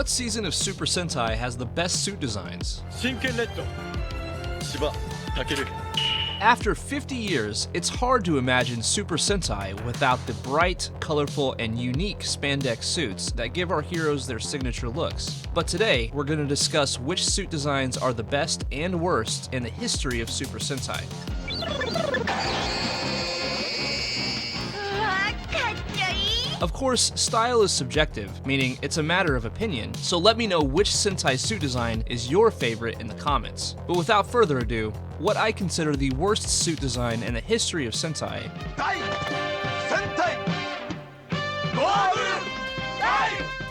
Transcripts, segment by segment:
What season of Super Sentai has the best suit designs? After 50 years, it's hard to imagine Super Sentai without the bright, colorful, and unique spandex suits that give our heroes their signature looks. But today, we're going to discuss which suit designs are the best and worst in the history of Super Sentai. Of course, style is subjective, meaning it's a matter of opinion, so let me know which Sentai suit design is your favorite in the comments. But without further ado, what I consider the worst suit design in the history of Sentai.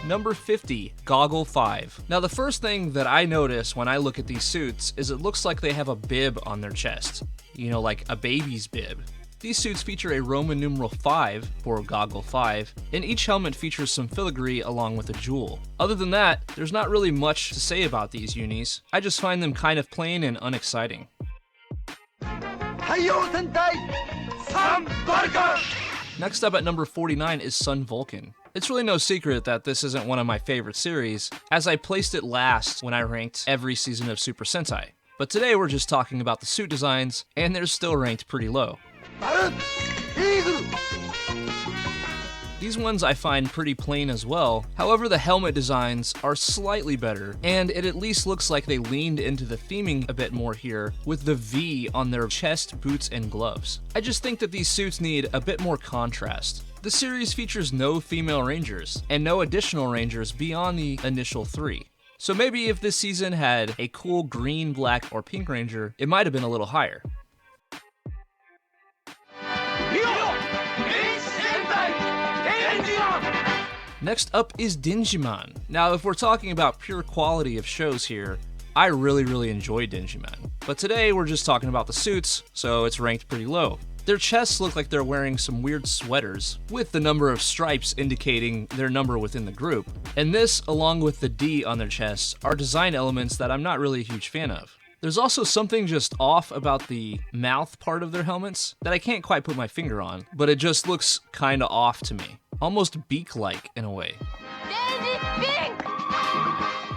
Number 50, Goggle 5. Now the first thing that I notice when I look at these suits is it looks like they have a bib on their chest. You know, like a baby's bib. These suits feature a Roman numeral 5 for Goggle 5, and each helmet features some filigree along with a jewel. Other than that, there's not really much to say about these unis. I just find them kind of plain and unexciting. Next up at number 49 is Sun Vulcan. It's really no secret that this isn't one of my favorite series, as I placed it last when I ranked every season of Super Sentai. But today we're just talking about the suit designs, and they're still ranked pretty low. These ones I find pretty plain as well. However, the helmet designs are slightly better, and it at least looks like they leaned into the theming a bit more here with the V on their chest, boots, and gloves. I just think that these suits need a bit more contrast. The series features no female rangers, and no additional rangers beyond the initial 3. So maybe if this season had a cool green, black, or pink ranger, it might have been a little higher. Next up is Dinjiman. Now, if we're talking about pure quality of shows here, I really enjoy Dinjiman. But today we're just talking about the suits, so it's ranked pretty low. Their chests look like they're wearing some weird sweaters, with the number of stripes indicating their number within the group. And this, along with the D on their chests, are design elements that I'm not really a huge fan of. There's also something just off about the mouth part of their helmets that I can't quite put my finger on, but it just looks kinda off to me. Almost beak-like in a way.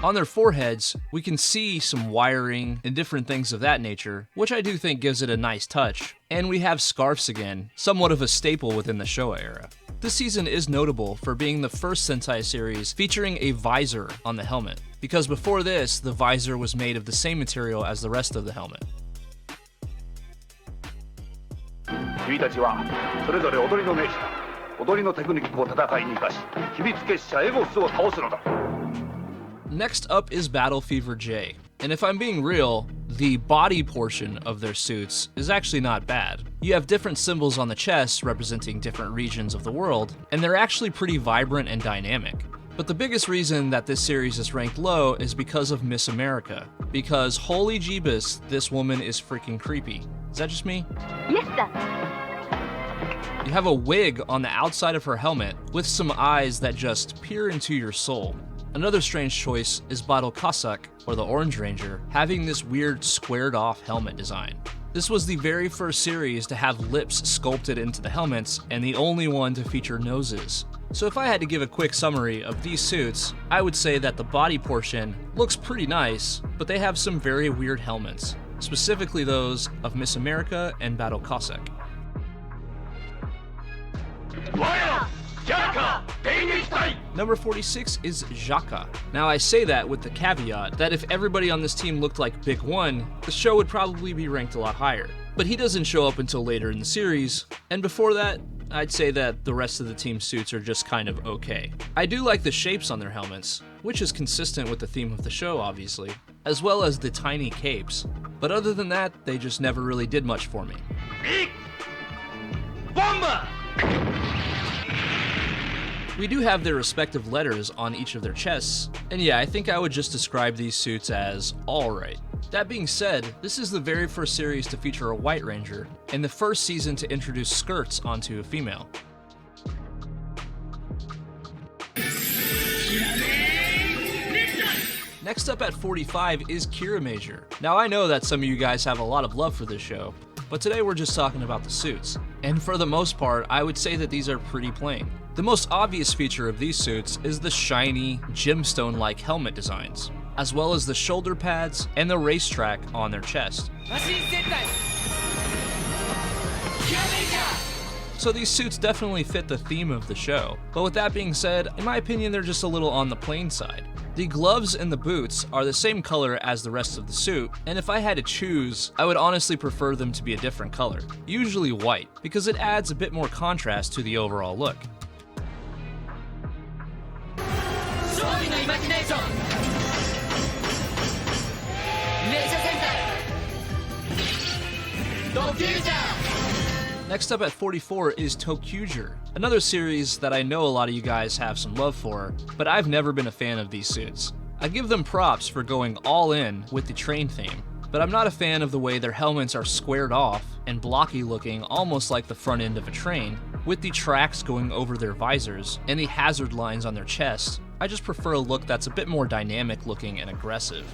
On their foreheads, we can see some wiring and different things of that nature, which I do think gives it a nice touch. And we have scarves again, somewhat of a staple within the Showa era. This season is notable for being the first Sentai series featuring a visor on the helmet, because before this, the visor was made of the same material as the rest of the helmet. Next up is Battle Fever J, and if I'm being real, the body portion of their suits is actually not bad. You have different symbols on the chest representing different regions of the world, and they're actually pretty vibrant and dynamic. But the biggest reason that this series is ranked low is because of Miss America, because holy jeebus, this woman is freaking creepy. Is that just me? Yes, sir. You have a wig on the outside of her helmet with some eyes that just peer into your soul. Another strange choice is Battle Cossack, or the Orange Ranger, having this weird squared off helmet design. This was the very first series to have lips sculpted into the helmets, and the only one to feature noses. So if I had to give a quick summary of these suits, I would say that the body portion looks pretty nice, but they have some very weird helmets, specifically those of Miss America and Battle Cossack. Number 46 is Jaka. Now I say that with the caveat that if everybody on this team looked like Big One, the show would probably be ranked a lot higher. But he doesn't show up until later in the series, and before that, I'd say that the rest of the team's suits are just kind of okay. I do like the shapes on their helmets, which is consistent with the theme of the show obviously, as well as the tiny capes. But other than that, they just never really did much for me. We do have their respective letters on each of their chests, and yeah, I think I would just describe these suits as alright. That being said, this is the very first series to feature a White Ranger, and the first season to introduce skirts onto a female. Next up at 45 is Kira Major. Now I know that some of you guys have a lot of love for this show, but today we're just talking about the suits. And for the most part, I would say that these are pretty plain. The most obvious feature of these suits is the shiny, gemstone-like helmet designs, as well as the shoulder pads and the racetrack on their chest. So these suits definitely fit the theme of the show, but with that being said, in my opinion they're just a little on the plain side. The gloves and the boots are the same color as the rest of the suit, and if I had to choose, I would honestly prefer them to be a different color, usually white, because it adds a bit more contrast to the overall look. Next up at 44 is Toku, another series that I know a lot of you guys have some love for, but I've never been a fan of these suits. I give them props for going all in with the train theme, but I'm not a fan of the way their helmets are squared off and blocky looking, almost like the front end of a train, with the tracks going over their visors and the hazard lines on their chests. I just prefer a look that's a bit more dynamic looking and aggressive.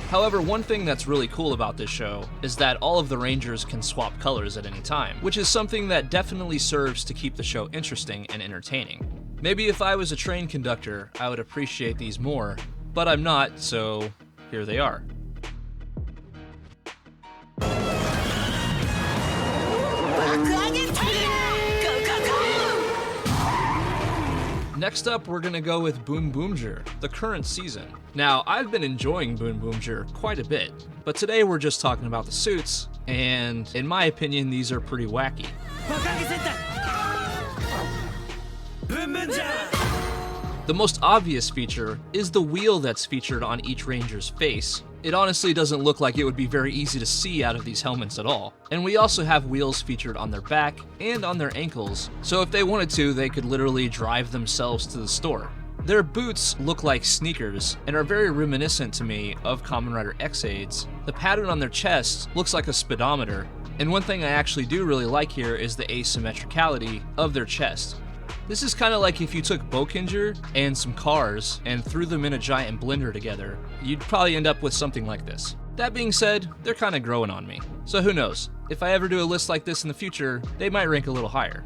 However, one thing that's really cool about this show is that all of the Rangers can swap colors at any time, which is something that definitely serves to keep the show interesting and entertaining. Maybe if I was a train conductor, I would appreciate these more, but I'm not, so here they are. Next up, we're gonna go with Boom Boomger, the current season. Now, I've been enjoying Boom Boomger quite a bit, but today we're just talking about the suits, and in my opinion, these are pretty wacky. The most obvious feature is the wheel that's featured on each Ranger's face. It honestly doesn't look like it would be very easy to see out of these helmets at all. And we also have wheels featured on their back and on their ankles, so if they wanted to, they could literally drive themselves to the store. Their boots look like sneakers and are very reminiscent to me of Kamen Rider X-Aids. The pattern on their chest looks like a speedometer, and one thing I actually do really like here is the asymmetricality of their chest. This is kind of like if you took Bokinger and some cars and threw them in a giant blender together, you'd probably end up with something like this. That being said, they're kind of growing on me. So who knows, if I ever do a list like this in the future, they might rank a little higher.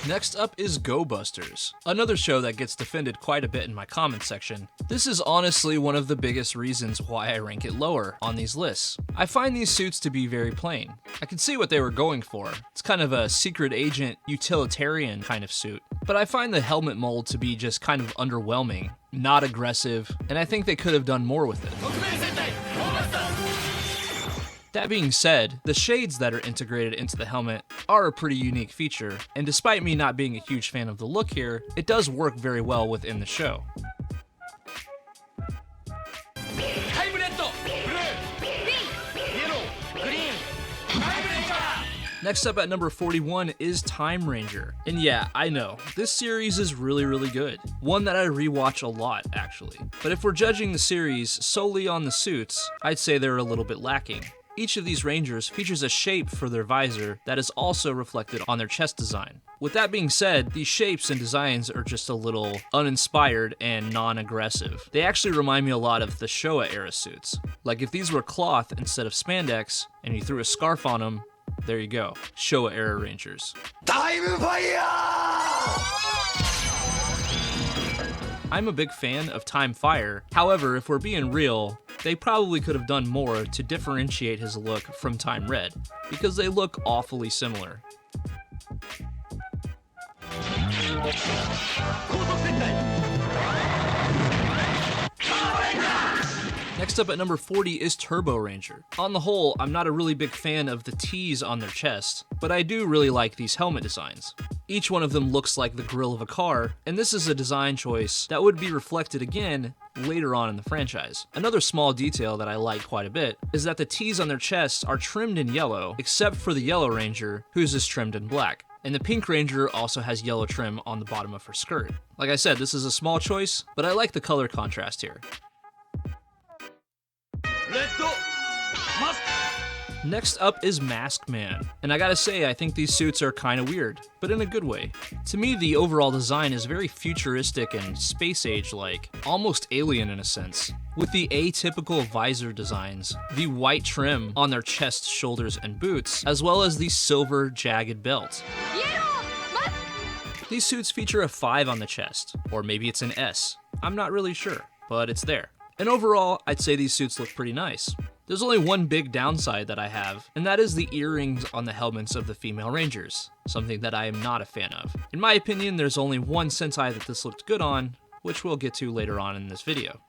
Next up is Go Busters, another show that gets defended quite a bit in my comment section. This is honestly one of the biggest reasons why I rank it lower on these lists. I find these suits to be very plain. I can see what they were going for. It's kind of a secret agent, utilitarian kind of suit. But I find the helmet mold to be just kind of underwhelming, not aggressive, and I think they could have done more with it. That being said, the shades that are integrated into the helmet are a pretty unique feature, and despite me not being a huge fan of the look here, it does work very well within the show. Next up at number 41 is Time Ranger. And yeah, I know, this series is really good. One that I rewatch a lot, actually. But if we're judging the series solely on the suits, I'd say they're a little bit lacking. Each of these Rangers features a shape for their visor that is also reflected on their chest design. With that being said, these shapes and designs are just a little uninspired and non-aggressive. They actually remind me a lot of the Showa era suits. Like if these were cloth instead of spandex, and you threw a scarf on them, there you go, Showa era Rangers. Time Fire! I'm a big fan of Time Fire. However, if we're being real, they probably could have done more to differentiate his look from Time Red, because they look awfully similar. Next up at number 40 is Turbo Ranger. On the whole, I'm not a really big fan of the T's on their chest, but I do really like these helmet designs. Each one of them looks like the grille of a car, and this is a design choice that would be reflected again later on in the franchise. Another small detail that I like quite a bit is that the T's on their chests are trimmed in yellow, except for the Yellow Ranger, whose is trimmed in black. And the Pink Ranger also has yellow trim on the bottom of her skirt. Like I said, this is a small choice, but I like the color contrast here. Next up is Masked Man, and I gotta say I think these suits are kinda weird, but in a good way. To me, the overall design is very futuristic and space age-like, almost alien in a sense, with the atypical visor designs, the white trim on their chest, shoulders, and boots, as well as the silver jagged belt. These suits feature a 5 on the chest, or maybe it's an S. I'm not really sure, but it's there. And overall, I'd say these suits look pretty nice. There's only one big downside that I have, and that is the earrings on the helmets of the female rangers, something that I am not a fan of. In my opinion, there's only one Sentai that this looked good on, which we'll get to later on in this video.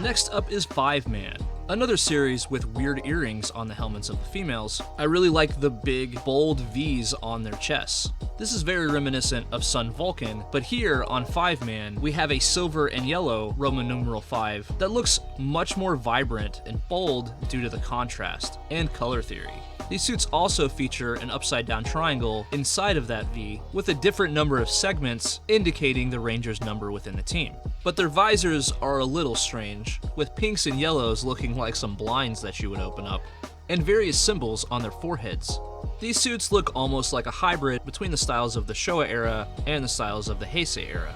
Next up is 5-Man. Another series with weird earrings on the helmets of the females. I really like the big, bold V's on their chests. This is very reminiscent of Sun Vulcan, but here on 5-Man, we have a silver and yellow Roman numeral 5 that looks much more vibrant and bold due to the contrast and color theory. These suits also feature an upside-down triangle inside of that V with a different number of segments indicating the Ranger's number within the team. But their visors are a little strange, with pinks and yellows looking like some blinds that you would open up, and various symbols on their foreheads. These suits look almost like a hybrid between the styles of the Showa era and the styles of the Heisei era.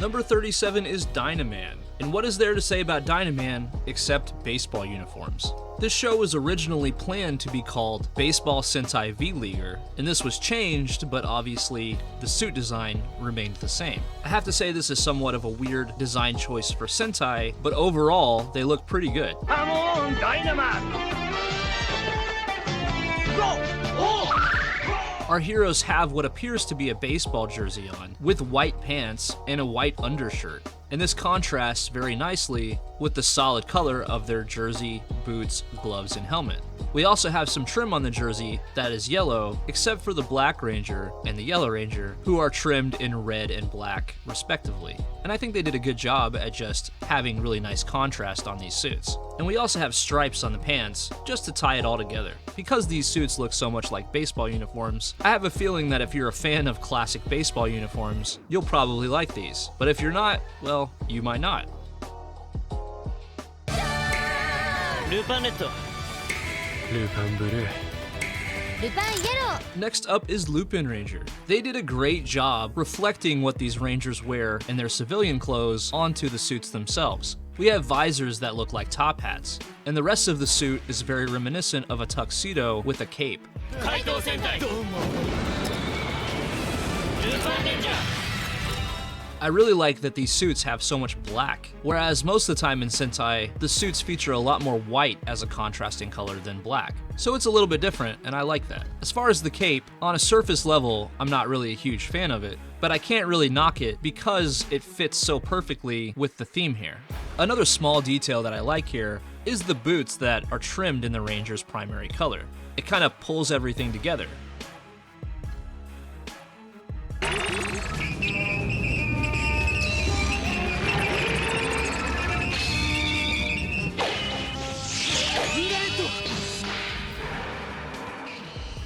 Number 37 is Dynaman. And what is there to say about Dynaman except baseball uniforms? This show was originally planned to be called Baseball Sentai V-Leaguer, and this was changed, but obviously the suit design remained the same. I have to say this is somewhat of a weird design choice for Sentai, but overall, they look pretty good. Come on, Dynaman! Go! Oh! Our heroes have what appears to be a baseball jersey on, with white pants and a white undershirt. And this contrasts very nicely with the solid color of their jersey, boots, gloves, and helmet. We also have some trim on the jersey that is yellow, except for the Black Ranger and the Yellow Ranger, who are trimmed in red and black, respectively. And I think they did a good job at just having really nice contrast on these suits. And we also have stripes on the pants, just to tie it all together. Because these suits look so much like baseball uniforms, I have a feeling that if you're a fan of classic baseball uniforms, you'll probably like these. But if you're not, well, you might not. Next up is Lupin Ranger. They did a great job reflecting what these Rangers wear in their civilian clothes onto the suits themselves. We have visors that look like top hats, and the rest of the suit is very reminiscent of a tuxedo with a cape. I really like that these suits have so much black, whereas most of the time in Sentai, the suits feature a lot more white as a contrasting color than black. So it's a little bit different, and I like that. As far as the cape, on a surface level, I'm not really a huge fan of it, but I can't really knock it because it fits so perfectly with the theme here. Another small detail that I like here is the boots that are trimmed in the Ranger's primary color. It kind of pulls everything together.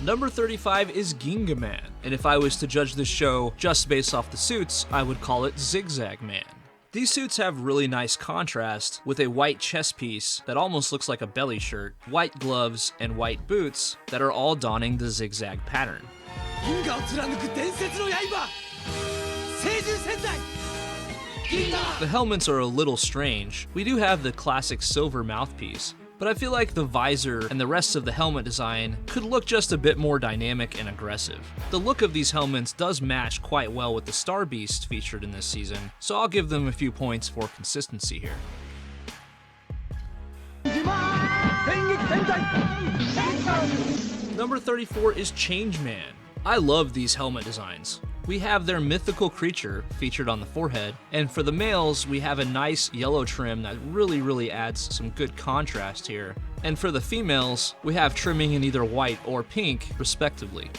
Number 35 is Ginga Man, and if I was to judge this show just based off the suits, I would call it Zigzag Man. These suits have really nice contrast with a white chest piece that almost looks like a belly shirt, white gloves, and white boots that are all donning the zigzag pattern. The helmets are a little strange. We do have the classic silver mouthpiece, but I feel like the visor and the rest of the helmet design could look just a bit more dynamic and aggressive. The look of these helmets does match quite well with the Star Beast featured in this season, so I'll give them a few points for consistency here. Number 34 is Changeman. I love these helmet designs. We have their mythical creature featured on the forehead, and for the males, we have a nice yellow trim that really adds some good contrast here. And for the females, we have trimming in either white or pink, respectively.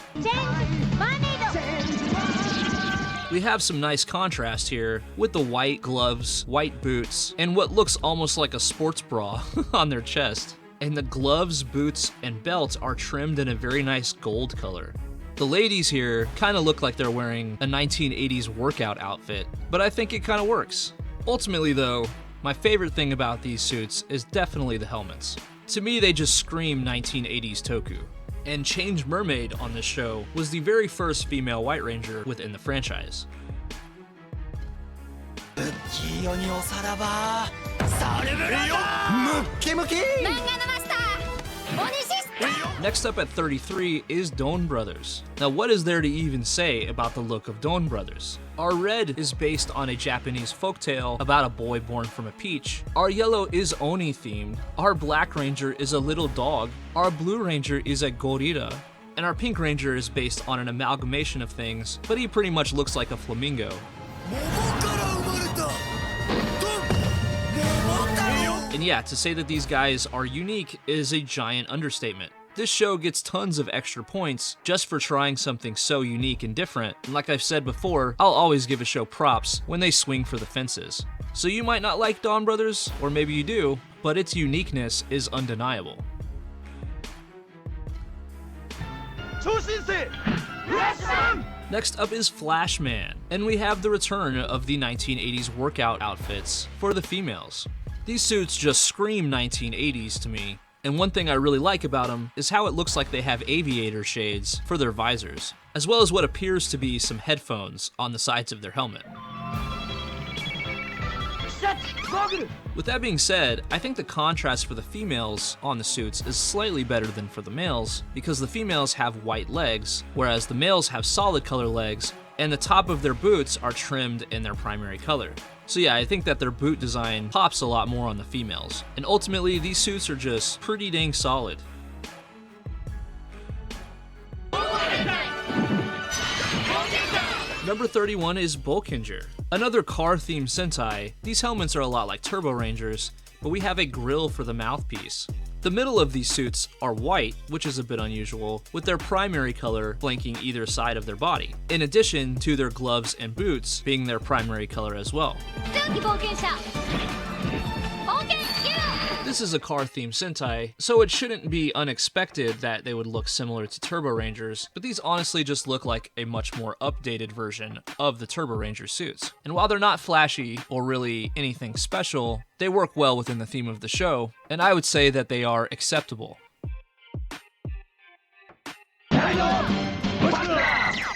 We have some nice contrast here with the white gloves, white boots, and what looks almost like a sports bra on their chest. And the gloves, boots, and belt are trimmed in a very nice gold color. The ladies here kind of look like they're wearing a 1980s workout outfit, but I think it kind of works. Ultimately though, my favorite thing about these suits is definitely the helmets. To me, they just scream 1980s Toku. And Change Mermaid on this show was the very first female White Ranger within the franchise. Next up at 33 is Don Brothers. Now what is there to even say about the look of Don Brothers? Our red is based on a Japanese folktale about a boy born from a peach. Our yellow is Oni themed. Our black ranger is a little dog. Our blue ranger is a gorilla. And our pink ranger is based on an amalgamation of things, but he pretty much looks like a flamingo. And yeah, to say that these guys are unique is a giant understatement. This show gets tons of extra points just for trying something so unique and different, and like I've said before, I'll always give a show props when they swing for the fences. So you might not like Don Brothers, or maybe you do, but its uniqueness is undeniable. Next up is Flashman, and we have the return of the 1980s workout outfits for the females. These suits just scream 1980s to me. And one thing I really like about them is how it looks like they have aviator shades for their visors, as well as what appears to be some headphones on the sides of their helmet. With that being said, I think the contrast for the females on the suits is slightly better than for the males, because the females have white legs, whereas the males have solid color legs, and the top of their boots are trimmed in their primary color. So yeah, I think that their boot design pops a lot more on the females. And ultimately, these suits are just pretty dang solid. Number 31 is Bulkinger, another car-themed Sentai. These helmets are a lot like Turbo Rangers, but we have a grill for the mouthpiece. The middle of these suits are white, which is a bit unusual, with their primary color flanking either side of their body, in addition to their gloves and boots being their primary color as well. This is a car-themed Sentai, so it shouldn't be unexpected that they would look similar to Turbo Rangers, but these honestly just look like a much more updated version of the Turbo Ranger suits. And while they're not flashy or really anything special, they work well within the theme of the show, and I would say that they are acceptable.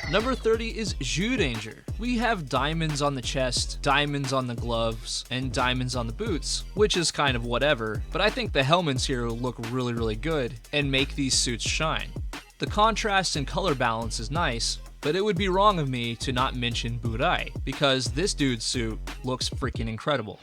Number 30 is Zyuranger. We have diamonds on the chest, diamonds on the gloves, and diamonds on the boots, which is kind of whatever, but I think the helmets here look really good and make these suits shine. The contrast and color balance is nice, but it would be wrong of me to not mention Burai, because this dude's suit looks freaking incredible.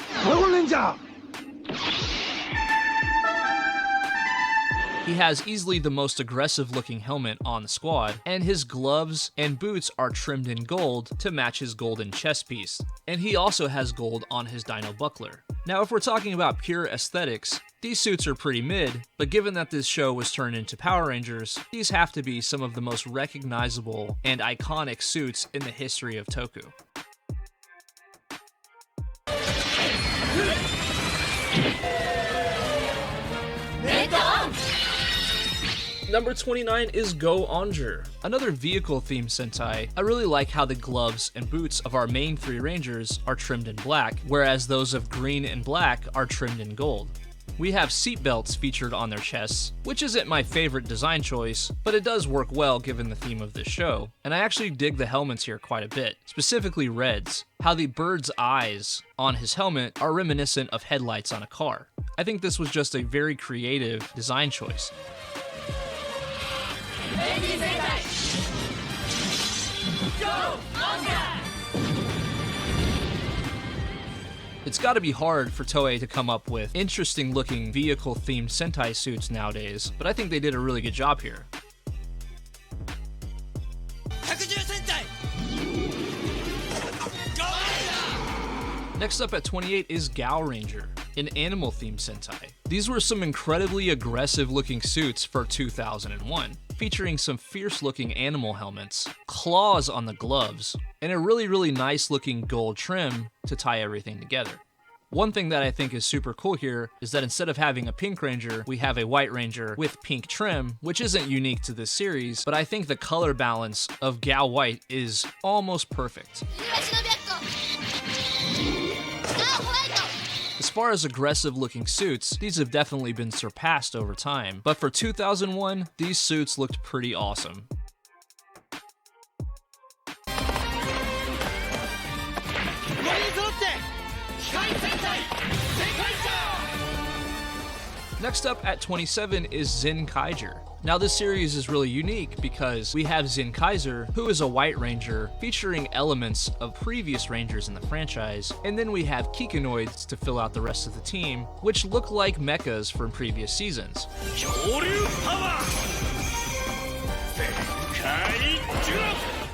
He has easily the most aggressive looking helmet on the squad, and his gloves and boots are trimmed in gold to match his golden chest piece. And he also has gold on his dino buckler. Now if we're talking about pure aesthetics, these suits are pretty mid, but given that this show was turned into Power Rangers, these have to be some of the most recognizable and iconic suits in the history of Toku. Number 29 is Go Onger, another vehicle-themed Sentai. I really like how the gloves and boots of our main three Rangers are trimmed in black, whereas those of green and black are trimmed in gold. We have seatbelts featured on their chests, which isn't my favorite design choice, but it does work well given the theme of this show. And I actually dig the helmets here quite a bit, specifically Red's. How the bird's eyes on his helmet are reminiscent of headlights on a car. I think this was just a very creative design choice. It's gotta be hard for Toei to come up with interesting looking vehicle themed Sentai suits nowadays, but I think they did a really good job here. Next up at 28 is Gao Ranger, an animal-themed Sentai. These were some incredibly aggressive-looking suits for 2001, featuring some fierce-looking animal helmets, claws on the gloves, and a really nice-looking gold trim to tie everything together. One thing that I think is super cool here is that instead of having a pink ranger, we have a white ranger with pink trim, which isn't unique to this series, but I think the color balance of Gao White is almost perfect. As far as aggressive looking suits, these have definitely been surpassed over time, but for 2001, these suits looked pretty awesome. Next up at 27 is Zenkaiger. Now this series is really unique because we have Zenkaiser, who is a white ranger featuring elements of previous rangers in the franchise, and then we have Kikinoids to fill out the rest of the team, which look like mechas from previous seasons.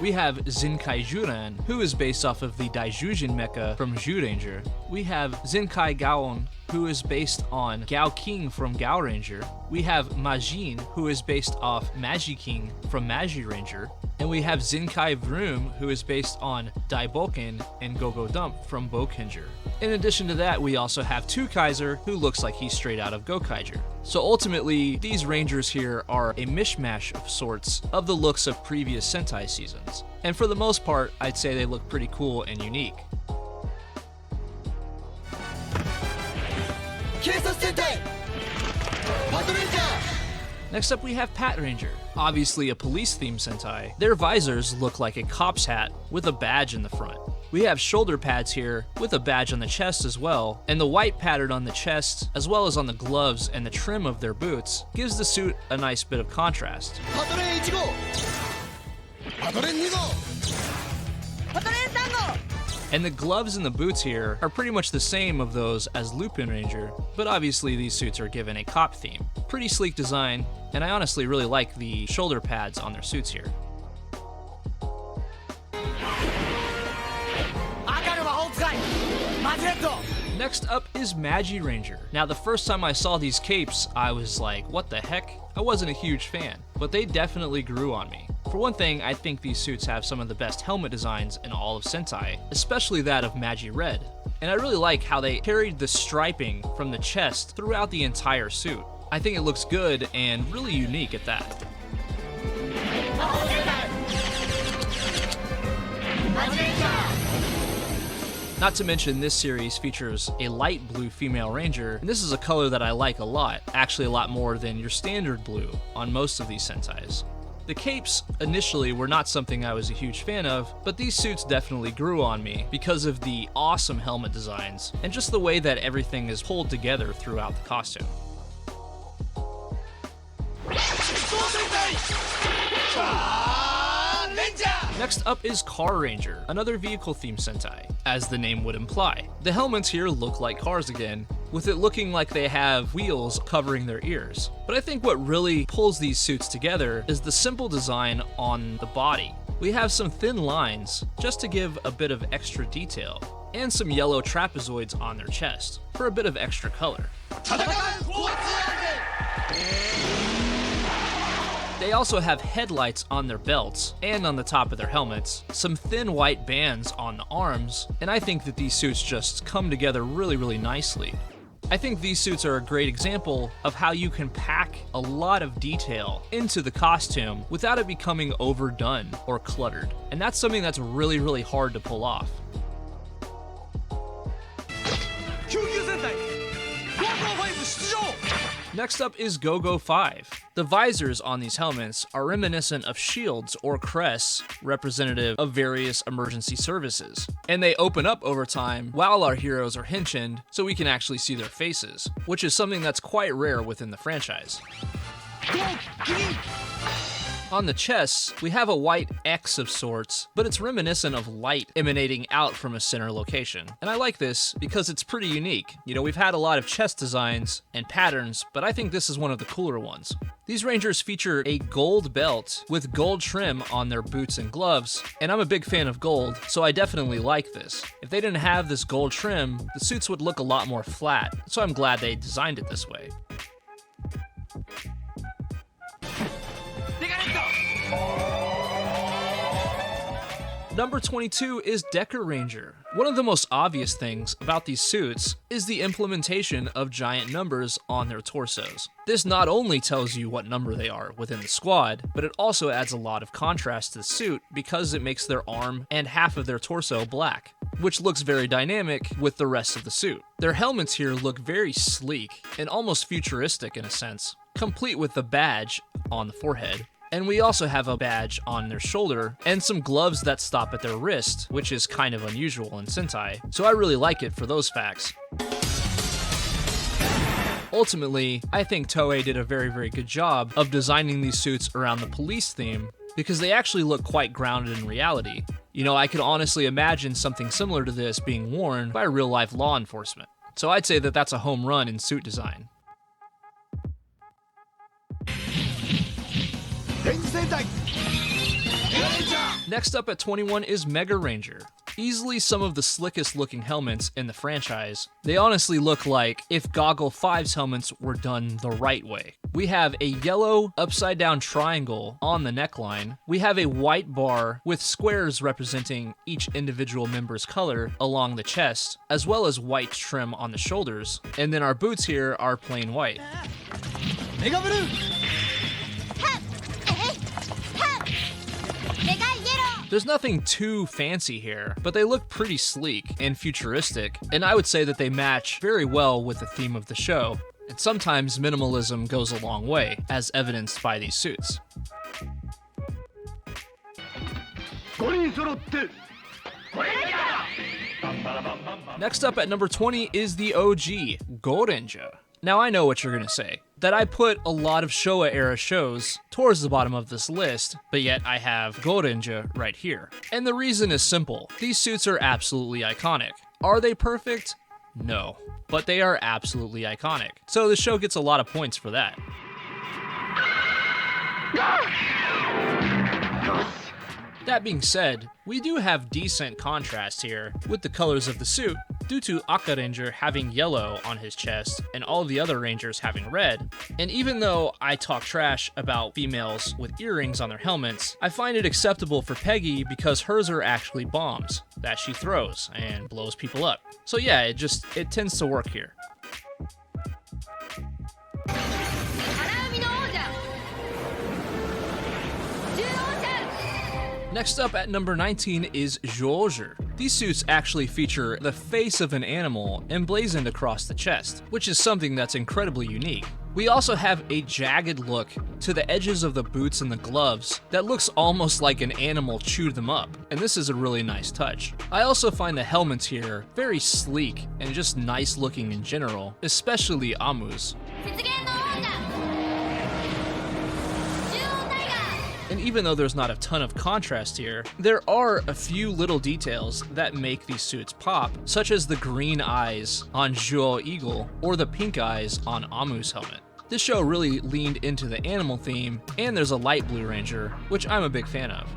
We have Zenkai Juran, who is based off of the Daijujin mecha from Zyuranger. We have Zenkai Gaon, who is based on Gao King from Gao Ranger. We have Majin, who is based off Magi King from Magi Ranger. And we have Zenkai Vroom, who is based on Daiboken and Gogo Dump from Bokenger. In addition to that, we also have Two Kaiser, who looks like he's straight out of Gokaiger. So ultimately, these rangers here are a mishmash of sorts of the looks of previous Sentai seasons. And for the most part, I'd say they look pretty cool and unique. Next up we have Pat Ranger, obviously a police-themed Sentai. Their visors look like a cop's hat with a badge in the front. We have shoulder pads here with a badge on the chest as well, and the white pattern on the chest as well as on the gloves and the trim of their boots gives the suit a nice bit of contrast. And the gloves and the boots here are pretty much the same of those as Lupin Ranger, but obviously these suits are given a cop theme. Pretty sleek design, and I honestly really like the shoulder pads on their suits here. Next up is Magi Ranger. Now the first time I saw these capes, I was like, what the heck? I wasn't a huge fan, but they definitely grew on me. For one thing, I think these suits have some of the best helmet designs in all of Sentai, especially that of Magi Red. And I really like how they carried the striping from the chest throughout the entire suit. I think it looks good and really unique at that. Not to mention, this series features a light blue female ranger, and this is a color that I like a lot, actually a lot more than your standard blue on most of these Sentais. The capes initially were not something I was a huge fan of, but these suits definitely grew on me because of the awesome helmet designs and just the way that everything is pulled together throughout the costume. Next up is Car Ranger, another vehicle-themed Sentai, as the name would imply. The helmets here look like cars again, with it looking like they have wheels covering their ears. But I think what really pulls these suits together is the simple design on the body. We have some thin lines, just to give a bit of extra detail, and some yellow trapezoids on their chest, for a bit of extra color. They also have headlights on their belts and on the top of their helmets, some thin white bands on the arms, and I think that these suits just come together really nicely. I think these suits are a great example of how you can pack a lot of detail into the costume without it becoming overdone or cluttered, and that's something that's really hard to pull off. Next up is Go-Go 5. The visors on these helmets are reminiscent of shields or crests representative of various emergency services. And they open up over time while our heroes are henchined so we can actually see their faces, which is something that's quite rare within the franchise. On the chests, we have a white X of sorts, but it's reminiscent of light emanating out from a center location. And I like this because it's pretty unique. You know, we've had a lot of chest designs and patterns, but I think this is one of the cooler ones. These Rangers feature a gold belt with gold trim on their boots and gloves, and I'm a big fan of gold, so I definitely like this. If they didn't have this gold trim, the suits would look a lot more flat, so I'm glad they designed it this way. Number 22 is Decker Ranger. One of the most obvious things about these suits is the implementation of giant numbers on their torsos. This not only tells you what number they are within the squad, but it also adds a lot of contrast to the suit because it makes their arm and half of their torso black, which looks very dynamic with the rest of the suit. Their helmets here look very sleek and almost futuristic in a sense, complete with the badge on the forehead. And we also have a badge on their shoulder and some gloves that stop at their wrist, which is kind of unusual in Sentai, so I really like it for those facts. Ultimately, I think Toei did a very good job of designing these suits around the police theme because they actually look quite grounded in reality. You know, I could honestly imagine something similar to this being worn by real-life law enforcement. So I'd say that that's a home run in suit design. Next up at 21 is Mega Ranger. Easily some of the slickest looking helmets in the franchise. They honestly look like if Goggle 5's helmets were done the right way. We have a yellow upside down triangle on the neckline. We have a white bar with squares representing each individual member's color along the chest, as well as white trim on the shoulders. And then our boots here are plain white. Mega Blue! There's nothing too fancy here, but they look pretty sleek and futuristic, and I would say that they match very well with the theme of the show. And sometimes minimalism goes a long way, as evidenced by these suits. Next up at number 20 is the OG, Gorenja. Now I know what you're gonna say, that I put a lot of Showa era shows towards the bottom of this list, but yet I have Gorenja right here. And the reason is simple. These suits are absolutely iconic. Are they perfect? No, but they are absolutely iconic. So the show gets a lot of points for that. That being said, we do have decent contrast here with the colors of the suit due to Aka Ranger having yellow on his chest and all of the other Rangers having red. And even though I talk trash about females with earrings on their helmets, I find it acceptable for Peggy because hers are actually bombs that she throws and blows people up. So yeah, it tends to work here. Next up at number 19 is Zhouger. These suits actually feature the face of an animal emblazoned across the chest, which is something that's incredibly unique. We also have a jagged look to the edges of the boots and the gloves that looks almost like an animal chewed them up, and this is a really nice touch. I also find the helmets here very sleek and just nice looking in general, especially Amu's. And even though there's not a ton of contrast here, there are a few little details that make these suits pop, such as the green eyes on Zhuo Eagle or the pink eyes on Amu's helmet. This show really leaned into the animal theme, and there's a light blue ranger, which I'm a big fan of.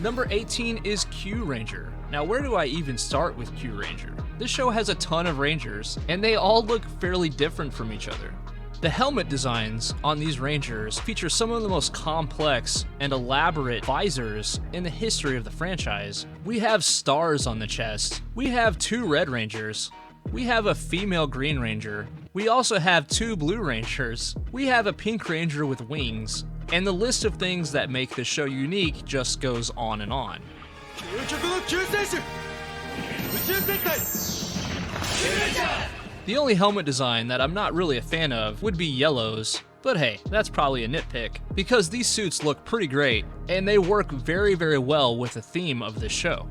Number 18 is Q Ranger. Now where do I even start with Q Ranger? This show has a ton of Rangers, and they all look fairly different from each other. The helmet designs on these Rangers feature some of the most complex and elaborate visors in the history of the franchise. We have stars on the chest, we have 2 Red Rangers, we have a female Green Ranger, we also have 2 Blue Rangers, we have a Pink Ranger with wings, and the list of things that make this show unique just goes on and on. The only helmet design that I'm not really a fan of would be Yellow's, but hey, that's probably a nitpick, because these suits look pretty great, and they work very well with the theme of this show.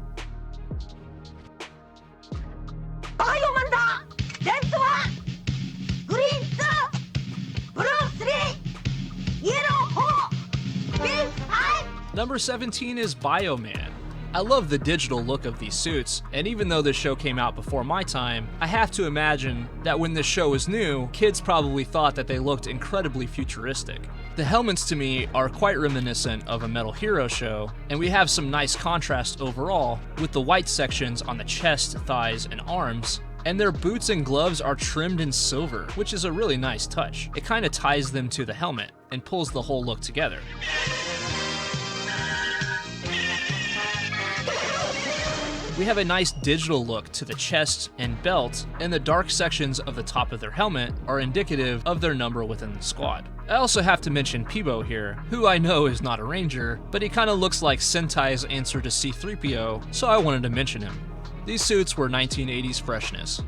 Number 17 is Bioman. I love the digital look of these suits, and even though this show came out before my time, I have to imagine that when this show was new, kids probably thought that they looked incredibly futuristic. The helmets to me are quite reminiscent of a Metal Hero show, and we have some nice contrast overall with the white sections on the chest, thighs, and arms, And their boots and gloves are trimmed in silver, which is a really nice touch. It kind of ties them to the helmet and pulls the whole look together. We have a nice digital look to the chest and belt, and the dark sections of the top of their helmet are indicative of their number within the squad. I also have to mention Peebo here, who I know is not a ranger, but he kind of looks like Sentai's answer to C-3PO, so I wanted to mention him. These suits were 1980s freshness.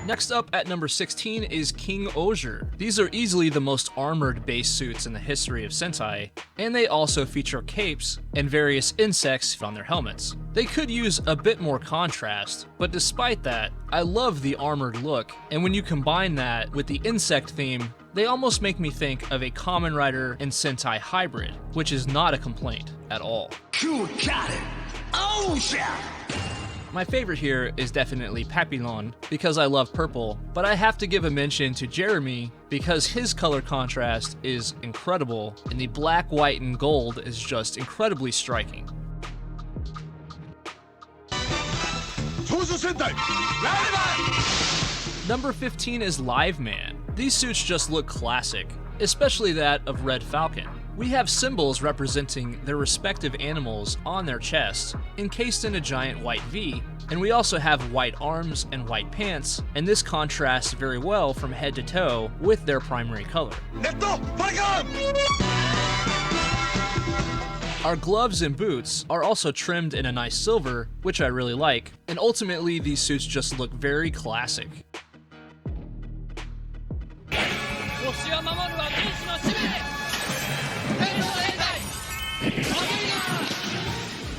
Next up at number 16 is King Oger. These are easily the most armored base suits in the history of Sentai, and they also feature capes and various insects on their helmets. They could use a bit more contrast, but despite that, I love the armored look, and when you combine that with the insect theme, they almost make me think of a Kamen Rider and Sentai hybrid, which is not a complaint at all. You got it! Oger! My favorite here is definitely Papillon, because I love purple, but I have to give a mention to Jeremy because his color contrast is incredible, and the black, white, and gold is just incredibly striking. Sentai! Number 15 is Live Man. These suits just look classic, especially that of Red Falcon. We have symbols representing their respective animals on their chests, encased in a giant white V, and we also have white arms and white pants, and this contrasts very well from head to toe with their primary color. Our gloves and boots are also trimmed in a nice silver, which I really like, and ultimately these suits just look very classic.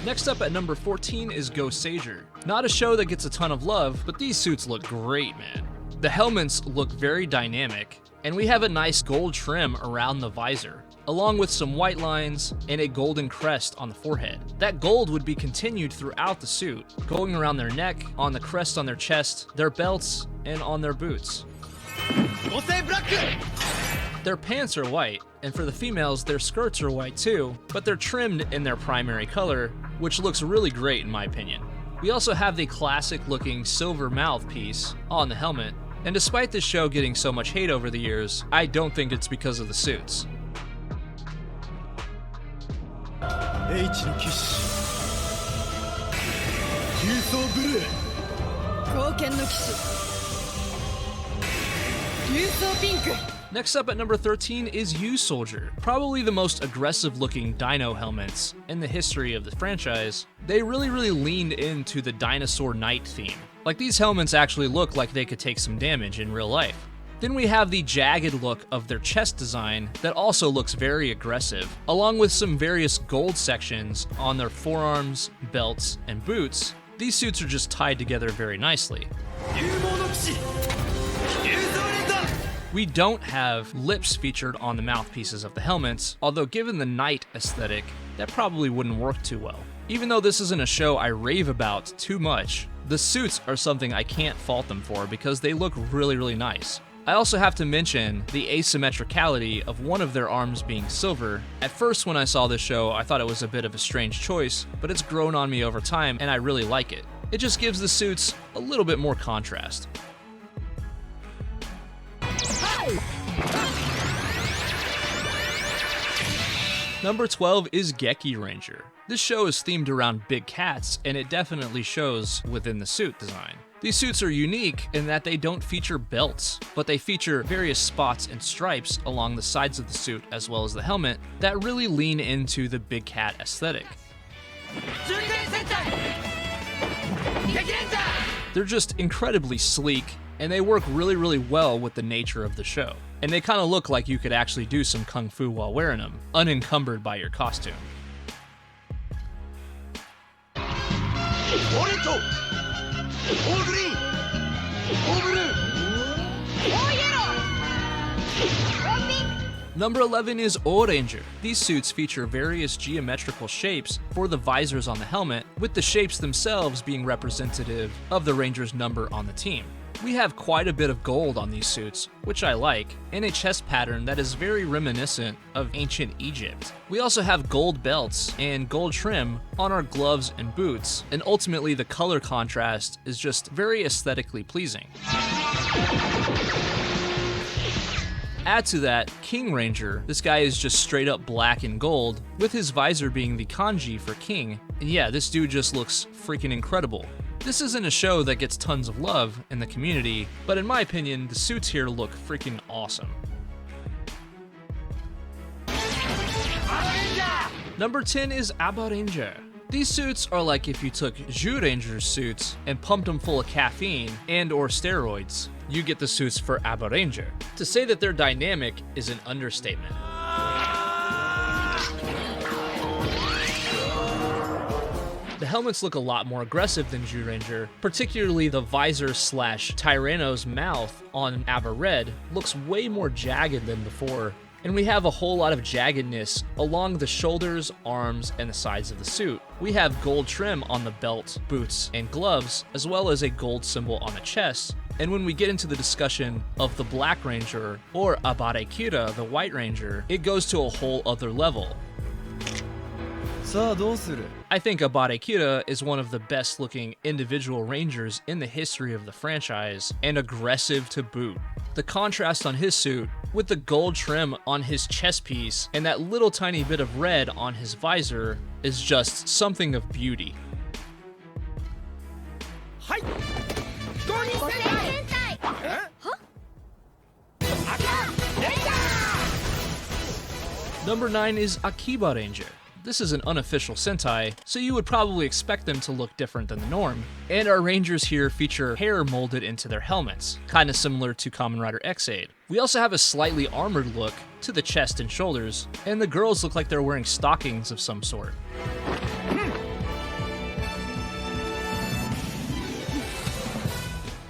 Next up at number 14 is Go Sager. Not a show that gets a ton of love, but these suits look great, man. The helmets look very dynamic, and we have a nice gold trim around the visor, along with some white lines and a golden crest on the forehead. That gold would be continued throughout the suit, going around their neck, on the crest on their chest, their belts, and on their boots. Their pants are white, and for the females, their skirts are white too, but they're trimmed in their primary color, which looks really great in my opinion. We also have the classic looking silver mouthpiece on the helmet, and despite this show getting so much hate over the years, I don't think it's because of the suits. Next up at number 13 is U-Soldier. Probably the most aggressive looking dino helmets in the history of the franchise. They really leaned into the dinosaur knight theme. Like, these helmets actually look like they could take some damage in real life. Then we have the jagged look of their chest design that also looks very aggressive, along with some various gold sections on their forearms, belts, and boots. These suits are just tied together very nicely. We don't have lips featured on the mouthpieces of the helmets, although given the knight aesthetic, that probably wouldn't work too well. Even though this isn't a show I rave about too much, the suits are something I can't fault them for because they look really nice. I also have to mention the asymmetricality of one of their arms being silver. At first when I saw this show, I thought it was a bit of a strange choice, but it's grown on me over time and I really like it. It just gives the suits a little bit more contrast. Number 12 is Geki Ranger. This show is themed around big cats, and it definitely shows within the suit design. These suits are unique in that they don't feature belts, but they feature various spots and stripes along the sides of the suit as well as the helmet that really lean into the big cat aesthetic. They're just incredibly sleek, and they work really well with the nature of the show. And they kind of look like you could actually do some kung fu while wearing them, unencumbered by your costume. Number 11 is O-Ranger. These suits feature various geometrical shapes for the visors on the helmet, with the shapes themselves being representative of the Ranger's number on the team. We have quite a bit of gold on these suits, which I like, and a chest pattern that is very reminiscent of ancient Egypt. We also have gold belts and gold trim on our gloves and boots, and ultimately the color contrast is just very aesthetically pleasing. Add to that, King Ranger. This guy is just straight up black and gold, with his visor being the kanji for king, and yeah, this dude just looks freaking incredible. This isn't a show that gets tons of love in the community, but in my opinion, the suits here look freaking awesome. Number 10 is Aba Ranger. These suits are like if you took Zyuranger's suits and pumped them full of caffeine and or steroids. You get the suits for Aba Ranger. To say that they're dynamic is an understatement. The helmets look a lot more aggressive than Zyuranger, particularly the visor slash Tyranno's mouth on Aba Red looks way more jagged than before, and we have a whole lot of jaggedness along the shoulders, arms, and the sides of the suit. We have gold trim on the belt, boots, and gloves, as well as a gold symbol on the chest. And when we get into the discussion of the Black Ranger or Abare Kira, the White Ranger, it goes to a whole other level. I think Abare Kira is one of the best looking individual rangers in the history of the franchise, and aggressive to boot. The contrast on his suit, with the gold trim on his chest piece and that little tiny bit of red on his visor, is just something of beauty. Number 9 is Akiba Ranger. This is an unofficial Sentai, so you would probably expect them to look different than the norm. And our rangers here feature hair molded into their helmets, kinda similar to Kamen Rider X8. We also have a slightly armored look to the chest and shoulders, and the girls look like they're wearing stockings of some sort.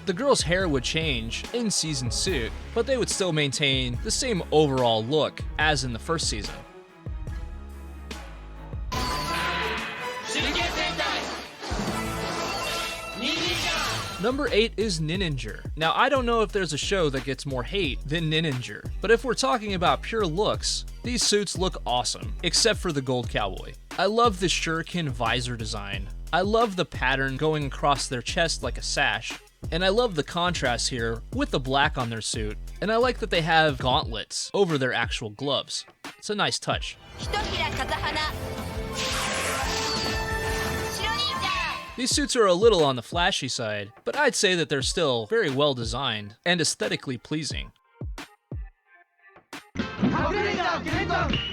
The girl's hair would change in season suit, but they would still maintain the same overall look as in the first season. Number 8 is Ninninger. Now, I don't know if there's a show that gets more hate than Ninninger, but if we're talking about pure looks, these suits look awesome, except for the gold cowboy. I love the shuriken visor design. I love the pattern going across their chest like a sash, and I love the contrast here with the black on their suit, and I like that they have gauntlets over their actual gloves. It's a nice touch. These suits are a little on the flashy side, but I'd say that they're still very well designed and aesthetically pleasing.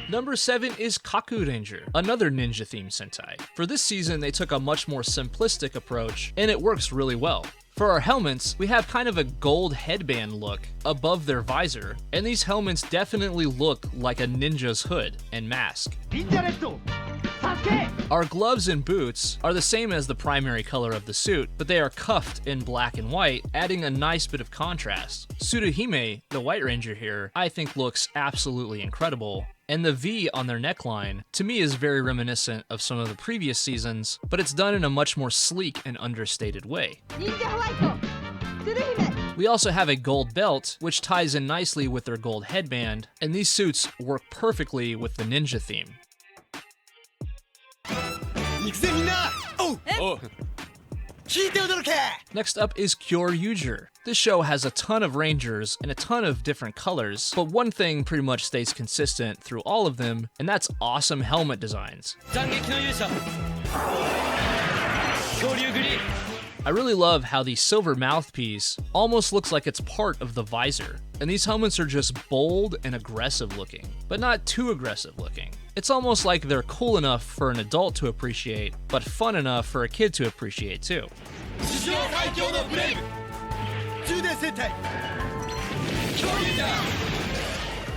Number 7 is Kaku Ranger, another ninja-themed Sentai. For this season, they took a much more simplistic approach, and it works really well. For our helmets, we have kind of a gold headband look above their visor, and these helmets definitely look like a ninja's hood and mask. Our gloves and boots are the same as the primary color of the suit, but they are cuffed in black and white, adding a nice bit of contrast. Tsuruhime, the White Ranger here, I think looks absolutely incredible, and the V on their neckline, to me, is very reminiscent of some of the previous seasons, but it's done in a much more sleek and understated way. We also have a gold belt, which ties in nicely with their gold headband, and these suits work perfectly with the ninja theme. Next up is Kyoryuger. This show has a ton of rangers and a ton of different colors, but one thing pretty much stays consistent through all of them, and that's awesome helmet designs. I really love how the silver mouthpiece almost looks like it's part of the visor, and these helmets are just bold and aggressive looking, but not too aggressive looking. It's almost like they're cool enough for an adult to appreciate, but fun enough for a kid to appreciate too.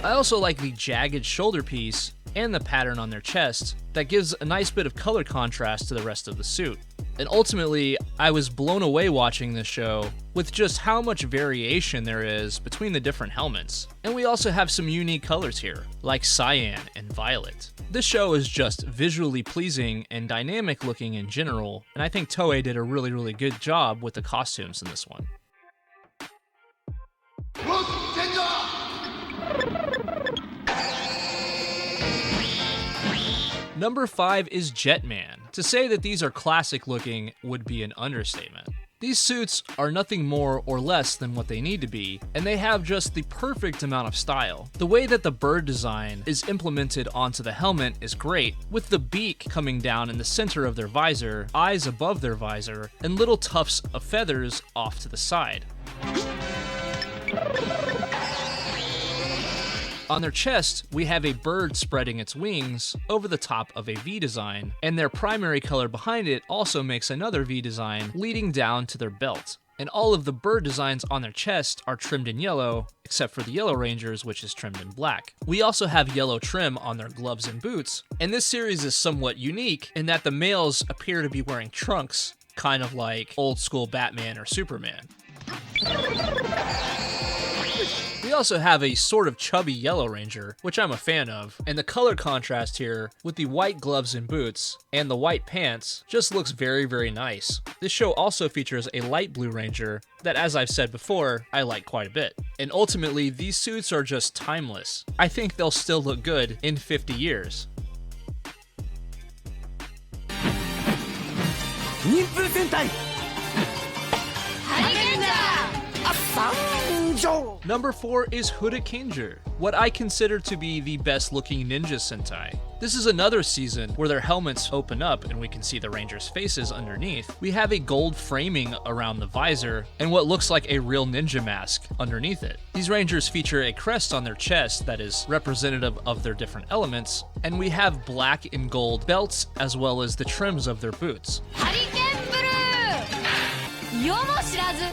I also like the jagged shoulder piece and the pattern on their chest that gives a nice bit of color contrast to the rest of the suit. And ultimately, I was blown away watching this show with just how much variation there is between the different helmets. And we also have some unique colors here, like cyan and violet. This show is just visually pleasing and dynamic looking in general, and I think Toei did a really good job with the costumes in this one. Number 5 is Jetman. To say that these are classic looking would be an understatement. These suits are nothing more or less than what they need to be, and they have just the perfect amount of style. The way that the bird design is implemented onto the helmet is great, with the beak coming down in the center of their visor, eyes above their visor, and little tufts of feathers off to the side. On their chest, we have a bird spreading its wings over the top of a V design, and their primary color behind it also makes another V design leading down to their belt. And all of the bird designs on their chest are trimmed in yellow, except for the Yellow Rangers, which is trimmed in black. We also have yellow trim on their gloves and boots, and this series is somewhat unique in that the males appear to be wearing trunks, kind of like old school Batman or Superman. We also have a sort of chubby Yellow Ranger, which I'm a fan of, and the color contrast here with the white gloves and boots and the white pants just looks very, very nice. This show also features a light blue Ranger that, as I've said before, I like quite a bit. And ultimately, these suits are just timeless. I think they'll still look good in 50 years. Sentai. Number 4 is Hurakinger, what I consider to be the best looking ninja Sentai. This is another season where their helmets open up and we can see the Rangers' faces underneath. We have a gold framing around the visor and what looks like a real ninja mask underneath it. These Rangers feature a crest on their chest that is representative of their different elements, and we have black and gold belts as well as the trims of their boots.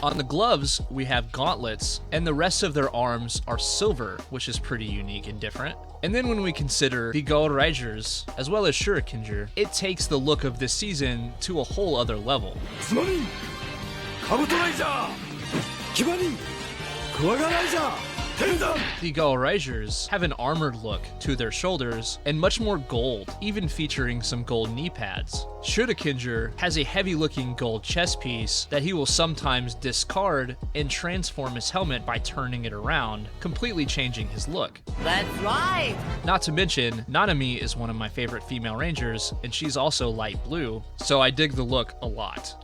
On the gloves, we have gauntlets, and the rest of their arms are silver, which is pretty unique and different. And then when we consider the Gold Rangers, as well as Shurikinger, it takes the look of this season to a whole other level. The Gold Rangers have an armored look to their shoulders and much more gold, even featuring some gold knee pads. Shurikinger has a heavy-looking gold chest piece that he will sometimes discard and transform his helmet by turning it around, completely changing his look. That's right. Not to mention, Nanami is one of my favorite female Rangers, and she's also light blue, so I dig the look a lot.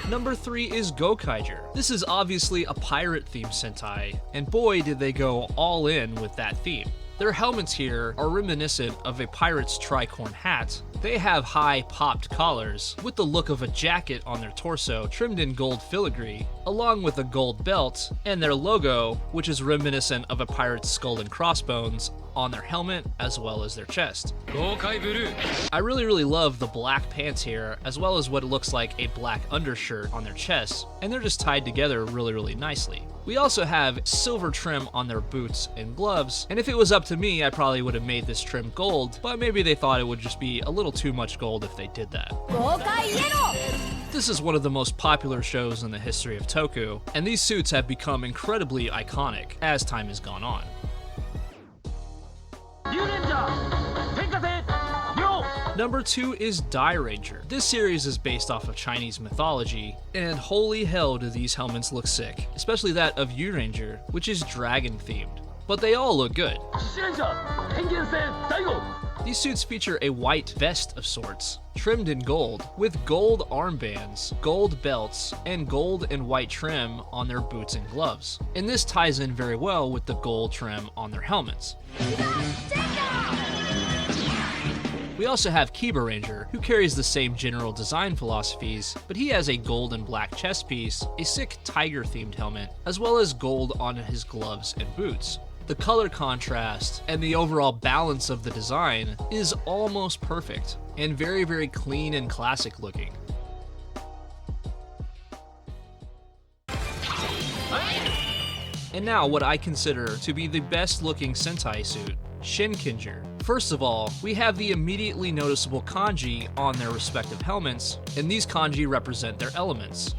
Number 3 is Gokaiger. This is obviously a pirate-themed Sentai, and boy did they go all in with that theme. Their helmets here are reminiscent of a pirate's tricorn hat. They have high popped collars with the look of a jacket on their torso trimmed in gold filigree, along with a gold belt, and their logo, which is reminiscent of a pirate's skull and crossbones, on their helmet as well as their chest. I really love the black pants here, as well as what looks like a black undershirt on their chests, and they're just tied together really nicely. We also have silver trim on their boots and gloves, and if it was up to me, I probably would have made this trim gold, but maybe they thought it would just be a little too much gold if they did that. This is one of the most popular shows in the history of Toku, and these suits have become incredibly iconic as time has gone on. Number 2 is Die Ranger. This series is based off of Chinese mythology, and holy hell do these helmets look sick, especially that of Yu Ranger, which is dragon themed. But they all look good. These suits feature a white vest of sorts, trimmed in gold, with gold armbands, gold belts, and gold and white trim on their boots and gloves. And this ties in very well with the gold trim on their helmets. We also have Kiba Ranger, who carries the same general design philosophies, but he has a gold and black chest piece, a sick tiger-themed helmet, as well as gold on his gloves and boots. The color contrast and the overall balance of the design is almost perfect, and very clean and classic looking. And now what I consider to be the best looking Sentai suit, Shinkinger. First of all, we have the immediately noticeable kanji on their respective helmets, and these kanji represent their elements.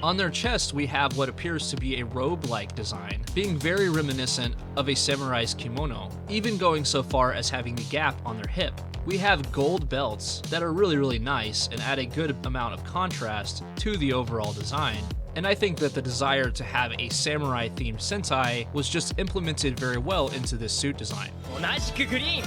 On their chest, we have what appears to be a robe-like design, being very reminiscent of a samurai's kimono, even going so far as having the gap on their hip. We have gold belts that are really nice and add a good amount of contrast to the overall design. And I think that the desire to have a samurai-themed Sentai was just implemented very well into this suit design. 同じくグリーン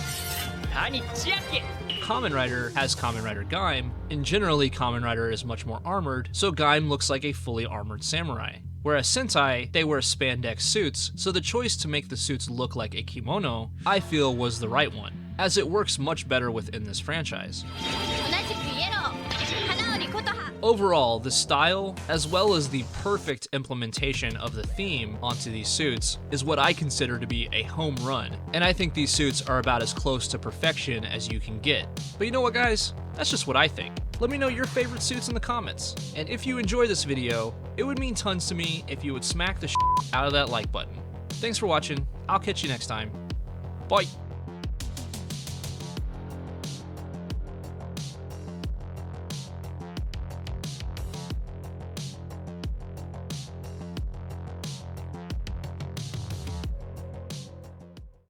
谷千秋 Kamen Rider has Kamen Rider Gaim, and generally Kamen Rider is much more armored, so Gaim looks like a fully armored samurai. Whereas Sentai, they wear spandex suits, so the choice to make the suits look like a kimono, I feel was the right one, as it works much better within this franchise. 同じくイエロー花織琴葉 Overall, the style, as well as the perfect implementation of the theme onto these suits, is what I consider to be a home run, and I think these suits are about as close to perfection as you can get. But you know what, guys? That's just what I think. Let me know your favorite suits in the comments, and if you enjoy this video, it would mean tons to me if you would smack the out of that like button. Thanks for watching, I'll catch you next time. Bye!